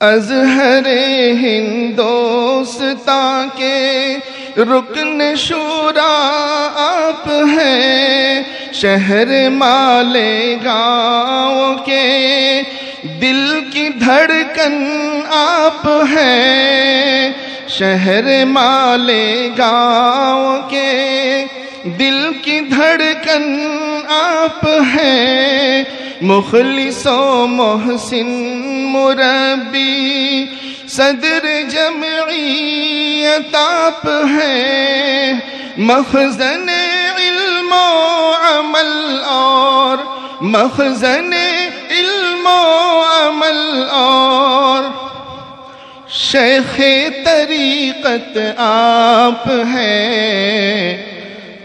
ازہر ہندوستان کے رکن شورا آپ ہیں، شہر مالیگاؤں کے دل کی دھڑکن آپ ہیں، شہر مالیگاؤں کے دل کی دھڑکن آپ ہیں، مخلص و محسن مربی صدر جمعیت آپ ہیں، مخزن علم و عمل اور مخزن علم و عمل اور شیخ طریقت آپ ہیں،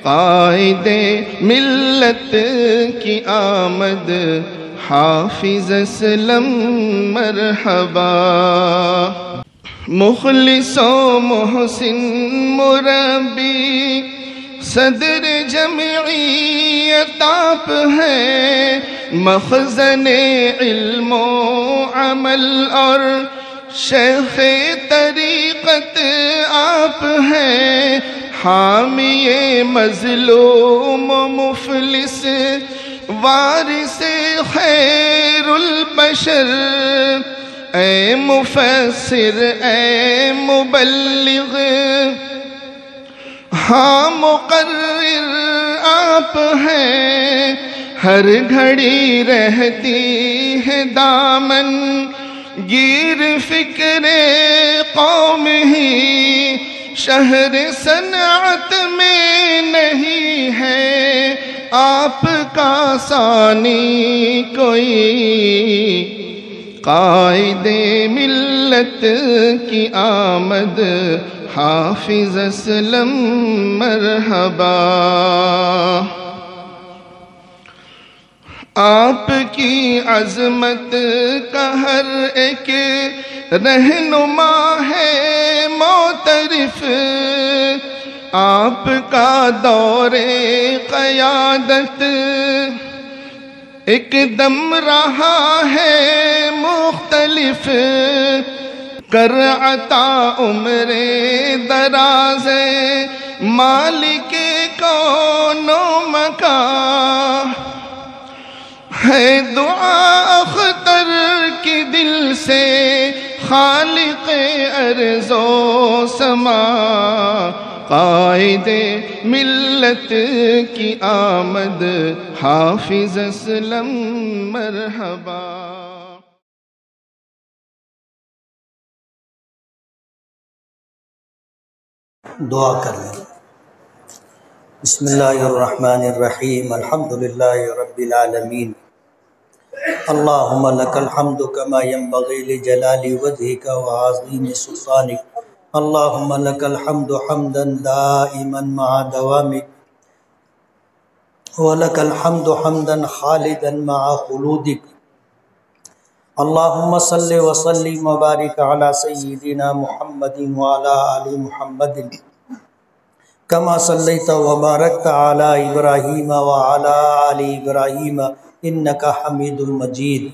قائد ملت کی آمد حافظ اسلم مرحبا، مخلص و محسن مربی صدر جمعیت آپ ہیں، مخزن علم و عمل اور شیخ طریقت آپ ہیں، حامی مظلوم و مفلس وارث خیر البشر، اے مفسر اے مبلغ ہاں مقرر آپ ہیں، ہر گھڑی رہتی ہے دامن گیر فکر قوم ہی، شہر صنعت میں نہیں ہے آپ کا ثانی کوئی، قائد ملت کی آمد حافظ اسلم مرحبا، آپ کی عظمت کا ہر ایک رہنما ہے معترف، آپ کا دور قیادت ایک دم رہا ہے مختلف، کر عطا عمر دراز مالک کون و مکان، ہے دعا اختر کی دل سے خالق ارض و سما، قائد ملت کی آمد حافظ اسلم مرحبا۔ دعا کر لیں۔ بسم اللہ الرحمن الرحیم، الحمدللہ رب العالمین، اللہم لک الحمد کما ینبغی لجلال وجہک وعظیم سلطانک، اللہم لک الحمد حمدا دائما مع دوامک، ولک الحمد حمدا خالدا مع خلودک، اللہم صلی وسلم وبارک علی سیدنا محمد وعلی آل محمد کما صلیت وبارکت علی ابراہیم وعلی آل ابراہیم انک حمید مجید،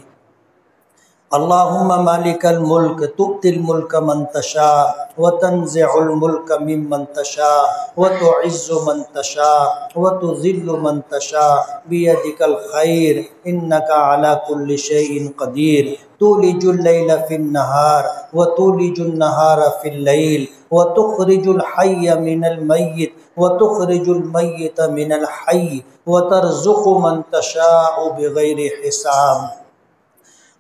اللہم مالک الملک تؤتی الملک من تشاء وتنزع الملک ممن تشاء وتعز من تشاء وتذل من تشاء بیدک الخیر انک علی کل شیء قدیر، تولج اللیل فی النہار وتولج النہار فی اللیل وتخرج الحی من المیت وتخرج المیت من الحی وترزق من تشاء بغیر حساب،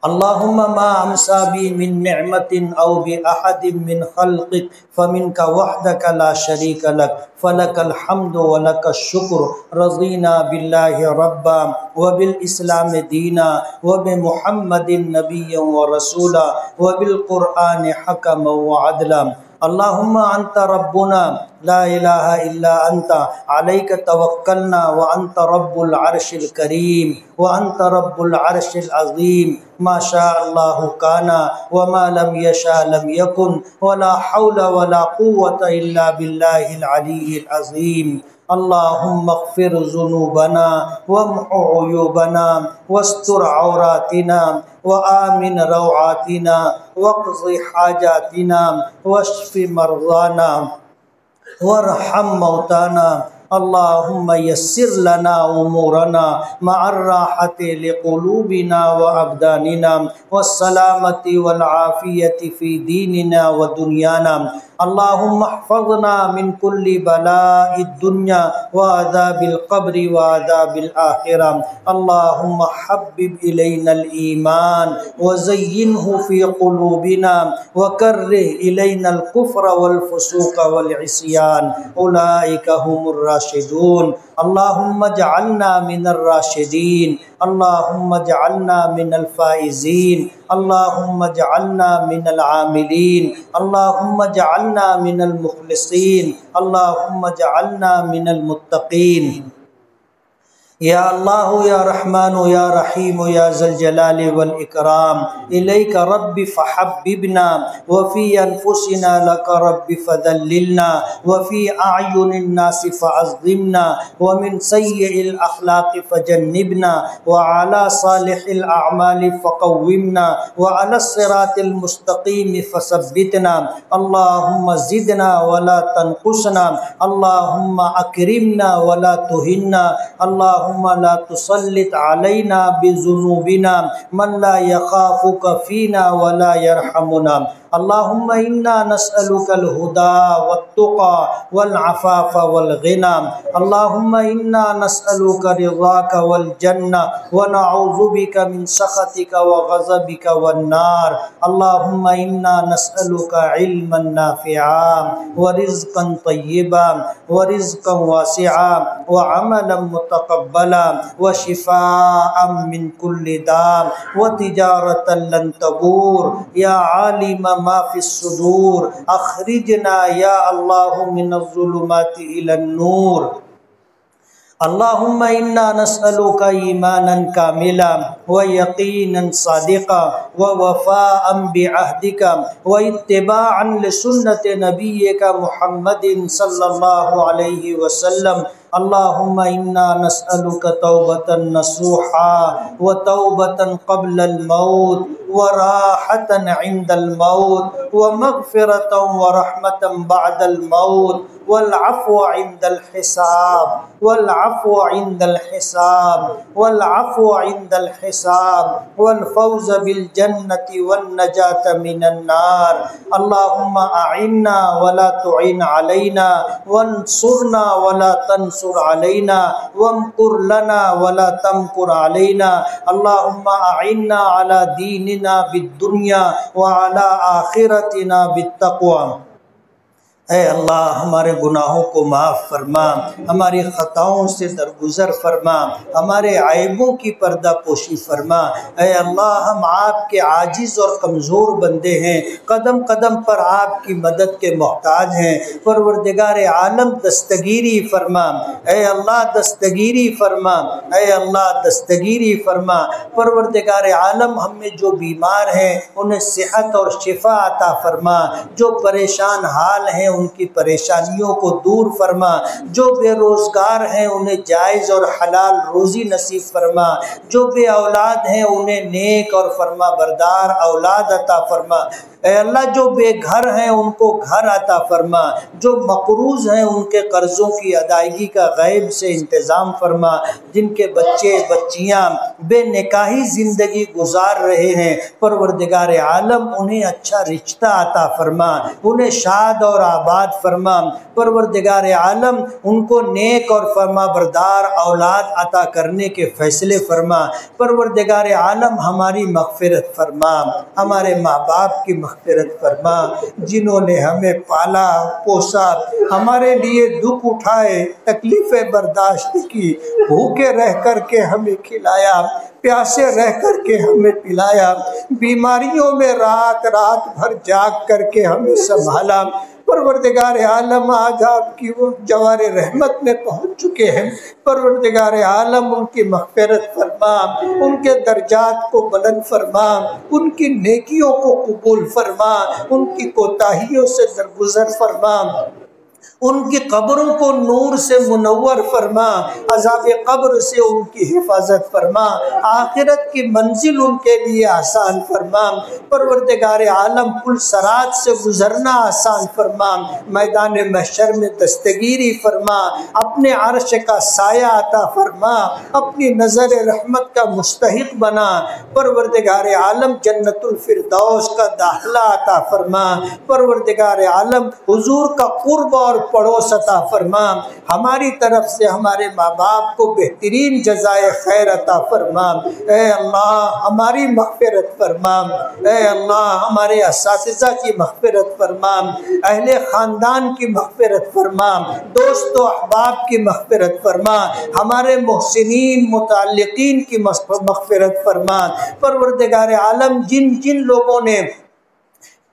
اللہم ما امسا بی من نعمت او بأحد من خلقک فمنک وحدک لا شریک لک، فلک الحمد ولک الشکر، رضینا باللہ ربا وبالاسلام دینا وبمحمد نبی ورسولا وبالقرآن حکما وعدلا، اللہم انت ربنا لا الہ الا انت علیک توکلنا وانت رب العرش الکریم وانت رب العرش العظیم، ما شاء اللہ کان وما لم یشاء لم یکن ولا حول ولا قوة الا باللہ العلی العظیم، اللہم اغفر ذنوبنا وامحو عیوبنا واستر عوراتنا وآمن روعاتنا واقض حاجاتنا واشف مرضانا وارحم موتانا اللہم یسر لنا امورنا مع الراحة لقلوبنا وابداننا والسلامة والعافية في ديننا ودنيانا اللہم احفظنا من كل بلاء الدنيا وعذاب القبر وعذاب الآخرة اللہم حبب إلينا الإيمان وزينه في قلوبنا وكره إلينا الكفر والفسوق والعصيان أولئك هم الراشدون اللہم اجعلنا من الراشدین اللہم اجعلنا من الفائزین اللہم اجعلنا من العاملین اللہم اجعلنا من المخلصین اللہم اجعلنا من المتقین یا اللہ یا رحمن یا رحیم یا ذا الجلال والاکرام الیک رب فحببنا وفی انفسنا لک رب فذللنا وفی اعین الناس فعظمنا ومن سیئ الاخلاق فجنبنا وعلى صالح الاعمال فقومنا وعلى الصراط المستقیم فثبتنا اللہم زدنا ولا تنقصنا اللہم اکرمنا ولا تہنا اللہم لا تسلط علينا بذنوبنا من لا يخافك فينا ولا يرحمنا اللهم إنا نسألك الهدى والتقى والعفاف والغنى اللهم إنا نسألك رضاك والجنة ونعوذ بك من سخطك وغضبك والنار اللهم إنا نسألك علما نافعا ورزقا طيبا ورزقا واسعا وعملا متقبلا وشفاء من كل داء وتجارة لن تبور يا عالم ما في الصدور اخرجنا یا اللہ من الظلمات الى النور اللہم انا نسألک ایمانا کاملا ویقینا صادقا ووفاء بعہدک واتباعا لسنت نبیک محمد صلی اللہ علیہ وسلم اللہم انا نسألک توبة نصوحا وتوبة قبل الموت وراحة عند الموت ومغفرة ورحمة بعد الموت والعفو عند الحساب والعفو عند الحساب والعفو عند الحساب والفوز بالجنة والنجاة من النار اللهم أعنا ولا تعين علينا وانصرنا ولا تنصر علينا وامكر لنا ولا تمكر علينا اللهم أعنا على ديننا بالدنيا وعلى آخرتنا بالتقوى اے اللہ ہمارے گناہوں کو معاف فرما ہماری خطاؤں سے درگزر فرما ہمارے عیبوں کی پردہ پوشی فرما اے اللہ ہم آپ کے عاجز اور کمزور بندے ہیں قدم قدم پر آپ کی مدد کے محتاج ہیں پروردگار عالم دستگیری فرما اے اللہ دستگیری فرما اے اللہ دستگیری فرما پروردگار عالم ہم میں جو بیمار ہیں انہیں صحت اور شفا عطا فرما جو پریشان حال ہیں ان کی پریشانیوں کو دور فرما جو بے روزگار ہیں انہیں جائز اور حلال روزی نصیب فرما جو بے اولاد ہیں انہیں نیک اور فرما بردار اولاد عطا فرما اے اللہ جو بے گھر ہیں ان کو گھر عطا فرما جو مقروض ہیں ان کے قرضوں کی ادائیگی کا غیب سے انتظام فرما جن کے بچے بچیاں بے نکاحی زندگی گزار رہے ہیں پروردگار عالم انہیں اچھا رشتہ عطا فرما انہیں شاد اور آباد فرما پروردگار عالم ان کو نیک اور فرما بردار اولاد عطا کرنے کے فیصلے فرما پروردگار عالم ہماری مغفرت فرما ہمارے ماں باپ کی مغفرت فرما جنہوں نے ہمیں پالا پوسا ہمارے لیے دکھ اٹھائے تکلیفیں برداشت کی بھوکے رہ کر کے ہمیں کھلایا پیاسے رہ کر کے ہمیں پلایا بیماریوں میں رات رات بھر جاگ کر کے ہمیں سنبھالا پروردگار عالم آج آپ کی وہ جوار رحمت میں پہنچ چکے ہیں پروردگار عالم ان کی مغفرت فرما ان کے درجات کو بلند فرما ان کی نیکیوں کو قبول فرما ان کی کوتاہیوں سے درگزر فرما ان کی قبروں کو نور سے منور فرما، عذاب قبر سے ان کی حفاظت فرما، آخرت کی منزل ان کے لیے آسان فرما، پروردگار عالم پل صراط سے گزرنا آسان فرما، میدان محشر میں دستگیری فرما، اپنے عرش کا سایہ عطا فرما، اپنی نظر رحمت کا مستحق بنا، پروردگار عالم جنت الفردوس کا داخلہ عطا فرما، پروردگار عالم حضور کا قرب اور پڑوس عطا فرما، ہماری طرف سے ہمارے ماں باپ کو بہترین جزائے خیر عطا فرما، اے اللہ ہماری مغفرت فرما، اے اللہ ہمارے اساتذہ کی مغفرت فرما، اہل خاندان کی مغفرت فرما، دوست و احباب کی مغفرت فرما، ہمارے محسنین متعلقین کی مغفرت فرما، پروردگار عالم جن جن لوگوں نے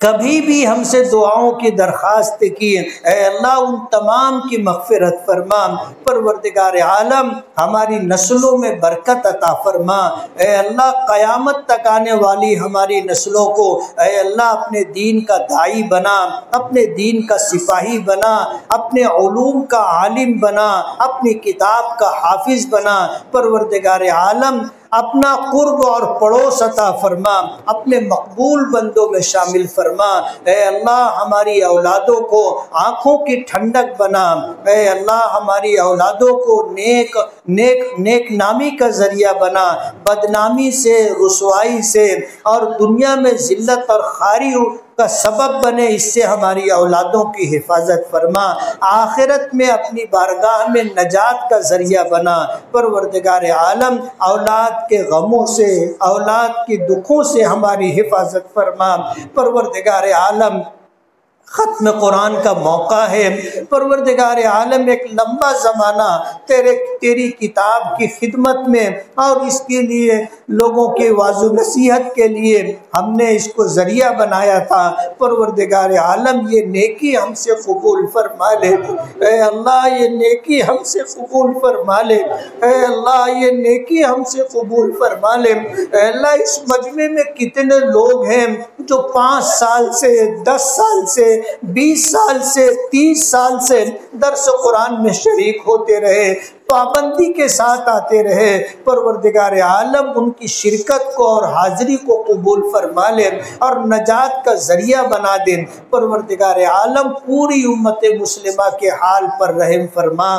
کبھی بھی ہم سے دعاؤں کی درخواست کی، اے اللہ ان تمام کی مغفرت فرما، پروردگار عالم ہماری نسلوں میں برکت عطا فرما، اے اللہ قیامت تک آنے والی ہماری نسلوں کو اے اللہ اپنے دین کا داعی بنا، اپنے دین کا سپاہی بنا، اپنے علوم کا عالم بنا، اپنی کتاب کا حافظ بنا، پروردگار عالم اپنا قرب اور پڑوس عطا فرما، اپنے مقبول بندوں میں شامل فرما، اے اللہ ہماری اولادوں کو آنکھوں کی ٹھنڈک بنا، اے اللہ ہماری اولادوں کو نیک نامی کا ذریعہ بنا، بدنامی سے، رسوائی سے اور دنیا میں ذلت اور خواری کا سبب بنے، اس سے ہماری اولادوں کی حفاظت فرما، آخرت میں اپنی بارگاہ میں نجات کا ذریعہ بنا، پروردگار عالم اولاد کے غموں سے، اولاد کے دکھوں سے ہماری حفاظت فرما، پروردگار عالم ختم قرآن کا موقع ہے، پروردگار عالم ایک لمبا زمانہ تیری کتاب کی خدمت میں اور اس کے لیے لوگوں کے واعظ و نصیحت کے لیے ہم نے اس کو ذریعہ بنایا تھا، پروردگار عالم یہ نیکی ہم سے قبول فرما لے، اے اللہ یہ نیکی ہم سے قبول فرما لے، اے اللہ یہ نیکی ہم سے قبول فرما لے، اے اللہ اس مجمع میں کتنے لوگ ہیں جو 5 سال سے، 10 سال سے، 20 سال سے، 30 سال سے درس قرآن میں شریک ہوتے رہے، پابندی کے ساتھ آتے رہے، پروردگار عالم ان کی شرکت کو اور حاضری کو قبول فرما لے اور نجات کا ذریعہ بنا دے، پروردگار عالم پوری امت مسلمہ کے حال پر رحم فرما،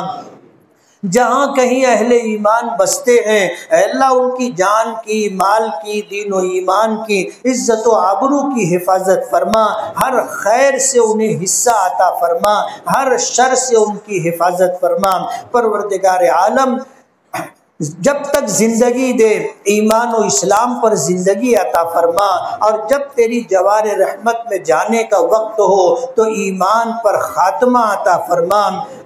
جہاں کہیں اہل ایمان بستے ہیں اے اللہ ان کی جان کی، مال کی، دین و ایمان کی، عزت و آبرو کی حفاظت فرما، ہر خیر سے انہیں حصہ عطا فرما، ہر شر سے ان کی حفاظت فرما، پروردگار عالم جب تک زندگی دے ایمان و اسلام پر زندگی عطا فرما، اور جب تیری جوار رحمت میں جانے کا وقت ہو تو ایمان پر خاتمہ عطا فرما،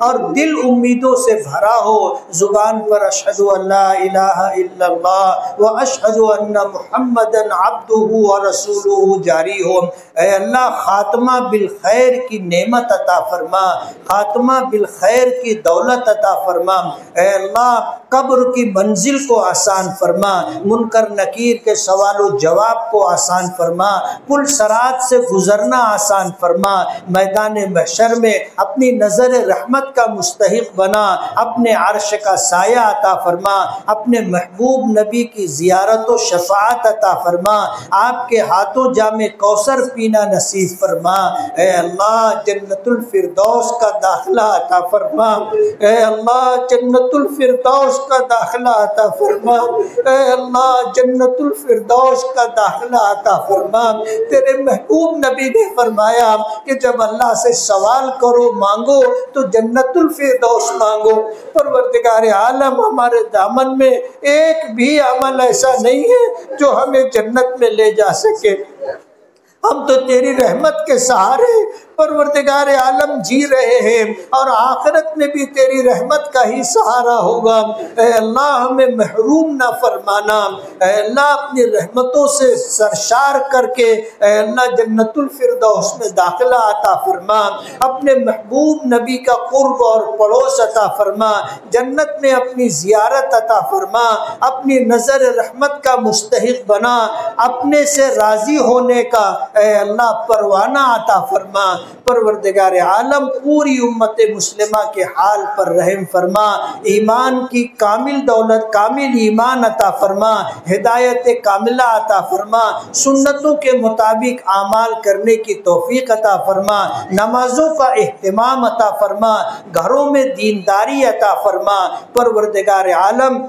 اور دل امیدوں سے بھرا ہو، زبان پر اشہد ان لا الہ الا اللہ و اشہد ان محمدا عبدہ و رسولہ جاری ہو، اے اللہ خاتمہ بالخیر کی نعمت عطا فرما، خاتمہ بالخیر کی دولت عطا فرما، اے اللہ قبر کی منزل کو آسان فرما، منکر نکیر کے سوال و جواب کو آسان فرما، پل صراط سے گزرنا آسان فرما، میدان محشر میں اپنی نظر رحمت کا مستحق بنا، اپنے عرش کا سایہ عطا فرما، اپنے محبوب نبی کی زیارت و شفاعت عطا فرما، آپ کے ہاتھوں جام کوثر پینا نصیب فرما، اے اللہ جنت الفردوس کا داخلہ عطا فرما، اے اللہ جنت الفردوس کا داخلہ عطا فرما، اے اللہ جنت الفردوس کا داخلہ عطا فرما، تیرے محبوب نبی نے فرمایا کہ جب اللہ سے سوال کرو مانگو تو جنت الفردوس مانگو، پروردگار عالم ہمارے دامن میں ایک بھی عمل ایسا نہیں ہے جو ہمیں جنت میں لے جا سکے، ہم تو تیری رحمت کے سہارے پروردگار عالم جی رہے ہیں اور آخرت میں بھی تیری رحمت کا ہی سہارا ہوگا، اے اللہ ہمیں محروم نہ فرمانا، اے اللہ اپنی رحمتوں سے سرشار کر کے اے اللہ جنت الفردوس میں داخلہ عطا فرما، اپنے محبوب نبی کا قرب اور پڑوس عطا فرما، جنت میں اپنی زیارت عطا فرما، اپنی نظر رحمت کا مستحق بنا، اپنے سے راضی ہونے کا اے اللہ پروانہ عطا فرما، پروردگار عالم پوری امت مسلمہ کے حال پر رحم فرما، ایمان کی کامل دولت، کامل ایمان عطا فرما، ہدایت کاملہ عطا فرما، سنتوں کے مطابق اعمال کرنے کی توفیق عطا فرما، نمازوں کا اہتمام عطا فرما، گھروں میں دینداری عطا فرما۔ پروردگار عالم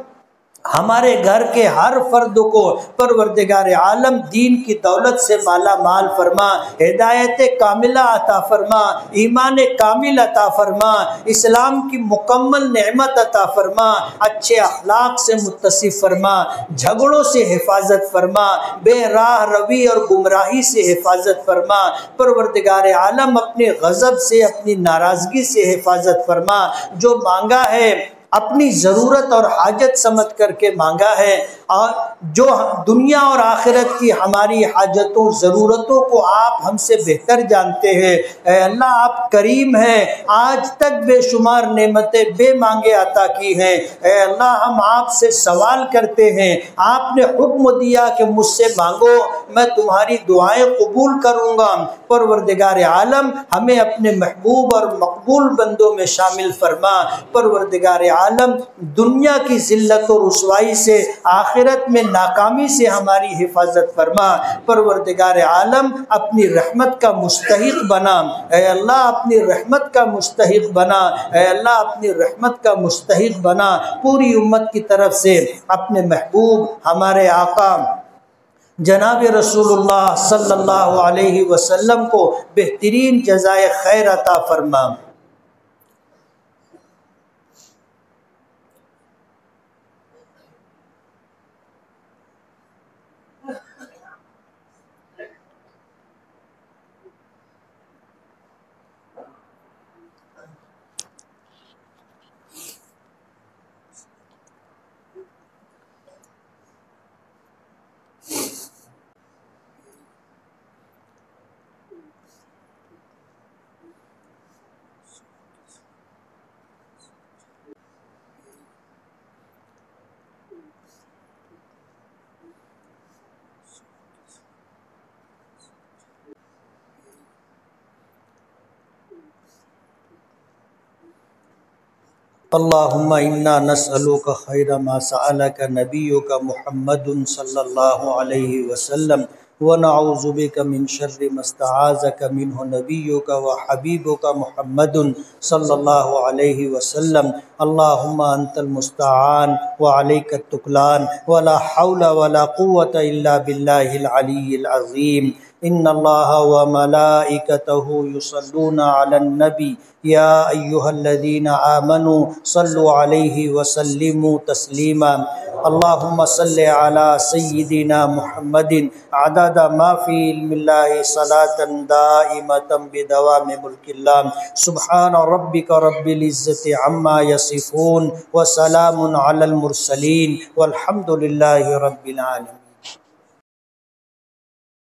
ہمارے گھر کے ہر فرد کو پروردگار عالم دین کی دولت سے مالا مال فرما، ہدایت کاملہ عطا فرما، ایمان کامل عطا فرما، اسلام کی مکمل نعمت عطا فرما، اچھے اخلاق سے متصف فرما، جھگڑوں سے حفاظت فرما، بے راہ روی اور گمراہی سے حفاظت فرما۔ پروردگار عالم اپنے غضب سے، اپنی ناراضگی سے حفاظت فرما۔ جو مانگا ہے اپنی ضرورت اور حاجت سمجھ کر کے مانگا ہے، اور جو دنیا اور آخرت کی ہماری حاجتوں ضرورتوں کو آپ ہم سے بہتر جانتے ہیں۔ اے اللہ آپ کریم ہیں، آج تک بے شمار نعمتیں بے مانگے عطا کی ہیں۔ اے اللہ ہم آپ سے سوال کرتے ہیں، آپ نے حکم دیا کہ مجھ سے مانگو میں تمہاری دعائیں قبول کروں گا۔ پروردگار عالم ہمیں اپنے محبوب اور مقبول بندوں میں شامل فرما۔ پروردگار عالم دنیا کی ذلت و رسوائی سے، آخرت میں ناکامی سے ہماری حفاظت فرما۔ پروردگار عالم اپنی رحمت کا مستحق بنا، اے اللہ اپنی رحمت کا مستحق بنا، اے اللہ اپنی رحمت کا مستحق بنا۔ پوری امت کی طرف سے اپنے محبوب ہمارے آقا جناب رسول اللہ صلی اللہ علیہ وسلم کو بہترین جزائے خیر عطا فرما۔ اللہم انا نسألک خیر ما سألک نبیک محمد صلی اللہ علیہ وسلم ونعوذ بک من شر ما استعاذک منہ نبیک وحبیبک محمد صلی اللہ علیہ وسلم۔ اللہم انت المستعان وعلیک التکلان ولا حول ولا قوة الا باللہ العلی العظیم۔ ان اللہ وملائکتہ یصلون علی النبی یا ایہا الذین آمنوا صلوا علیہ وسلموا تسلیما۔ اللہم صلی علی سیدنا محمد عدد ما فی علم اللہ صلاة دائمة بدوام ملک اللہ۔ سبحان ربک رب العزت عما یصفون وسلام علی المرسلین والحمد للہ رب العالمین۔